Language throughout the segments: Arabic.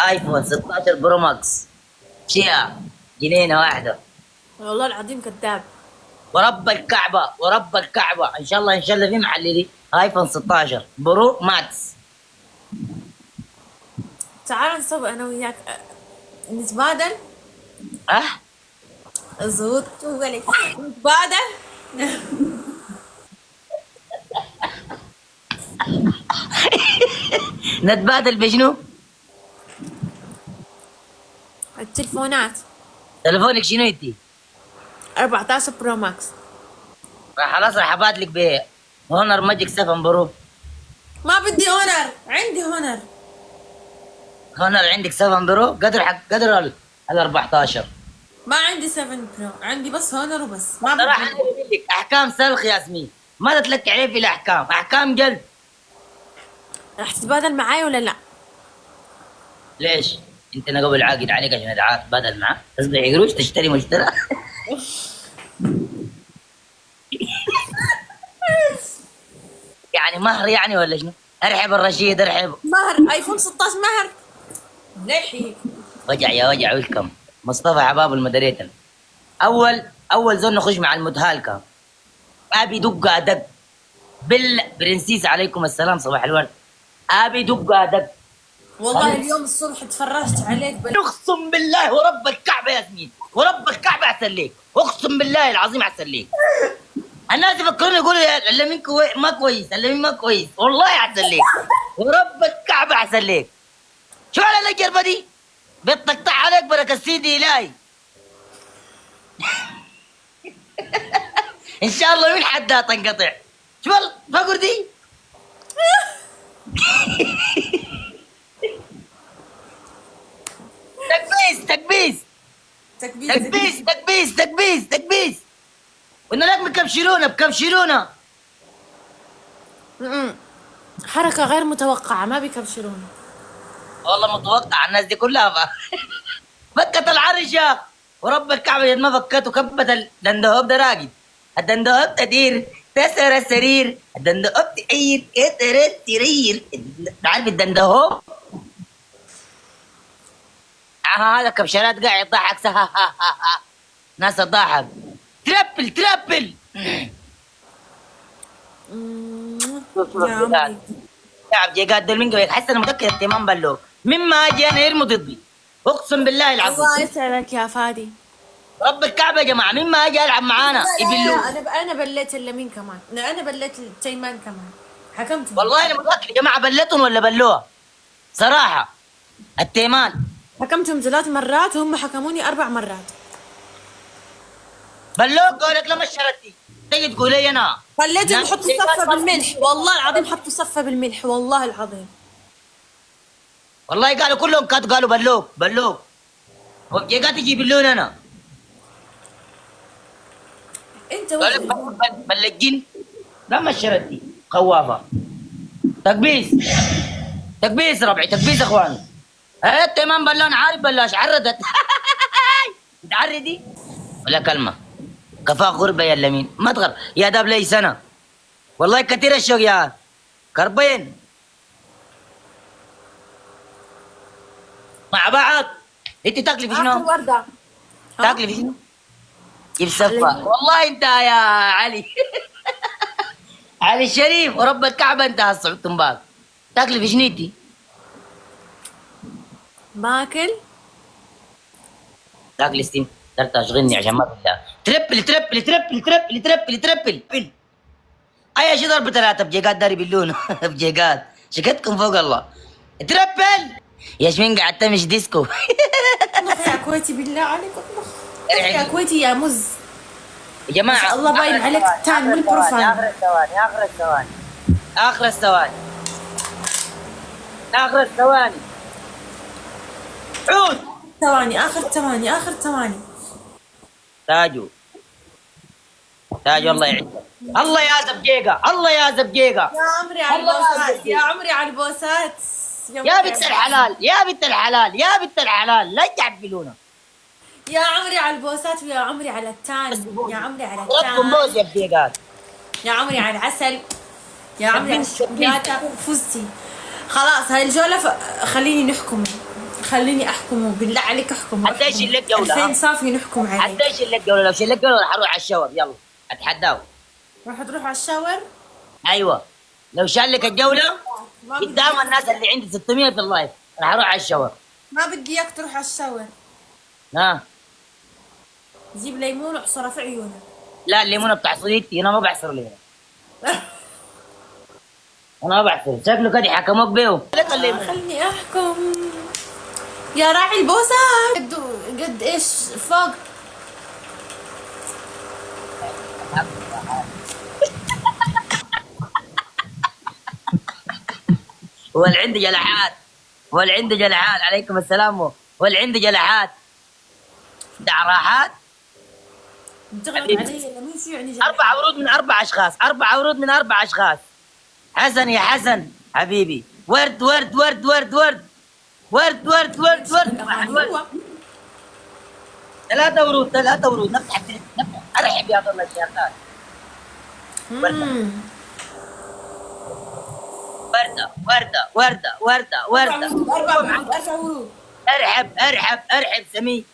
ايفون 16 برو ماكس فيها جنينه واحده. والله العظيم كذاب. ورب الكعبه ورب الكعبه ان شاء الله في محلي ايفون 16 برو ماكس. تعال نسوي انا وياك نتبادل. اه زود شوفي نتبادل. نتبادل بشنو؟ التلفونات. تلفونك شنو انت؟ 14 برو ماكس. خلاص راح ابادلك ب هونر ماجيك 7 برو. ما بدي هونر، عندي هونر. هونر عندك 7 برو قدر ال 14. ما عندي 7 برو، عندي بس هونر وبس. ما صراحه بدي. انا بقول لك احكام سلخ ياسمين، ما تتلك عليه في الاحكام، احكام جلد. راح تتبادل معاي ولا لا؟ ليش؟ انت انا قبل عاقد عليك عشان ادعاك بدل معاه تصبح قروش تشتري مشترى. يعني مهر يعني ولا شنو؟ ارحب الرشيد ارحب. مهر ايفون 16 مهر. ليحي وجع يا وجع ويلكم. مصطفى حباب المدريتن. اول زول نخش مع المتهالكه. ابي دق دق برنسيس عليكم السلام صباح الورد. ابي دق دق. والله اليوم الصبح تفرجت عليك اقسم بالله ورب الكعبه ياسمين ورب الكعبه احسن ليك، اقسم بالله العظيم احسن ليك. الناس يفكرون يقولوا اللمين ما كويس، اللمين ما كويس، والله احسن ليك ورب الكعبه احسن ليك. شو على الجربه دي؟ بتقطع عليك بركه سيدي الهي. ان شاء الله من حدها تنقطع. شو الفقر دي؟ تكبيس تكبيس تكبير. تكبيس تكبيس تكبيس تكبيس. قلنا لك مكبشرونا بكبشرونا. حركة غير متوقعة، ما بيكبشرون. والله متوقع الناس دي كلها فكت العرش يا ورب الكعبة ما فكت وكبت الدندهوب ده راقد. الدندهوب تدير تسر السرير، الدندهوب تأير كتر السرير. عارف الدندهوب؟ هذا كبشرات قاعد يضحك سها ناس تضحك. تربل تربل. يا عمري تعب جيجات دول من قبل حاسس انا متاكد اهتمام بلو مما اجي انا يرموا ضدي اقسم بالله العظيم. الله يسعدك يا فادي. رب الكعبه يا جماعه مما اجي العب معانا يبلو. انا بليت اللمين كمان، انا بليت التيمان كمان. حكمت والله انا متاكد يا جماعه بلتهم ولا بلوها صراحه. التيمان حكمتهم 3 مرات وهم حكموني 4 مرات. بلوك قولك لما شرتي تيجي تقول لي انا خليتهم يحطوا صفة بالملح، والله العظيم حطوا صفة بالملح والله العظيم. والله قالوا كلهم قالوا بلوك بلوك وجيجات يجي يبلون انا. انت قالوا بلجين لما شرتي خوافه. تكبيس تكبيس ربعي تكبيس اخواني. التيمان بلون عارف بلاش عردت. تعردي ولا كلمه كفاك غربه يا اللمين ما تغر يا داب لي سنه. والله كثير الشوق يا كربين مع بعض. انت تاكلي في شنو؟ وردة. تاكلي في شنو؟ جيب سفه والله انت يا علي. علي الشريف ورب الكعبه انت هالصعود تنباك. تاكلي في شنو انت؟ باكل. تاكلي ستيم صرت اشغلني عشان ما بدها تربل تربل تربل تربل تربل تربل. اي شي ضرب 3 بجيجات داري باللون. بجيجات شكتكم فوق الله. تربل ياسمين قاعد تمشي ديسكو. اطبخ يا كويتي بالله عليك اطبخ. يا كويتي يا مز. يا جماعه ما شاء الله باين عليك تان من البروفايل. اخر الثواني اخر الثواني اخر الثواني عود ثواني اخر ثواني اخر ثواني. تاجو الله يعزك. الله يا زبجيجة الله يا زبجيجة. يا عمري على البوسات يا عمري على البوسات. يا بنت الحلال يا بنت الحلال يا بنت الحلال لا تعبلونا. يا عمري على البوسات ويا عمري على التان. يا عمري على ربكم بوز التان. يا بجيجات. يا عمري على العسل. يا عمري على الشوكولاتة. فزتي خلاص هاي الجولة خليني نحكم. خليني احكم بالله عليك احكم. حتى يشيل لك جولة، 2000 صافي نحكم عليه. حتى يشيل لك جولة، لو شيل لك جولة راح اروح على الشاور. يلا اتحداو. راح تروح على الشاور؟ ايوه لو شال لك الجولة ما بدي قدام الناس اللي عندي 600 في اللايف راح اروح على الشاور. ما بدي اياك تروح على الشاور. ها جيب ليمون واعصره في عيونك. لا الليمونه بتاع صديقتي انا ما بعصر ليه. انا ما بعصر، شكله كده حكموك بيه. لك الليمون. خليني احكم يا راعي البوسات. قد ايش فوق؟ واللي عنده جلحات، واللي عنده جلحات عليكم السلام، واللي عنده جلحات دعراحات. بتغلط علي ولا مين؟ شو يعني جلحات؟ 4 ورود من 4 اشخاص، 4 ورود من 4 اشخاص. حسن يا حسن حبيبي، ورد ورد ورد ورد ورد ورد ورد ورد ورد. 3 ورود 3 ورود. نفتح نفتح ارحب يا الله الشيخات. وردة وردة وردة وردة وردة. 4 ورود. ارحب ارحب ارحب سمين.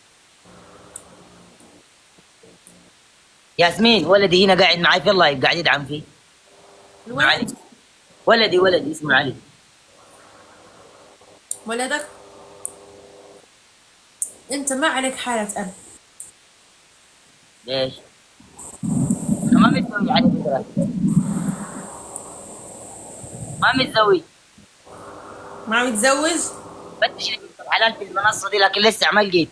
ياسمين ولدي هنا قاعد معي في اللايف قاعد يدعم فيه. علي ولدي اسمه علي. ولدك انت ما عليك حالة اب. ليش؟ انا ما متزوج على فكرة، ما متزوج. ما متزوج؟ فتش لي حلال في المنصة دي لكن لسه ما لقيت.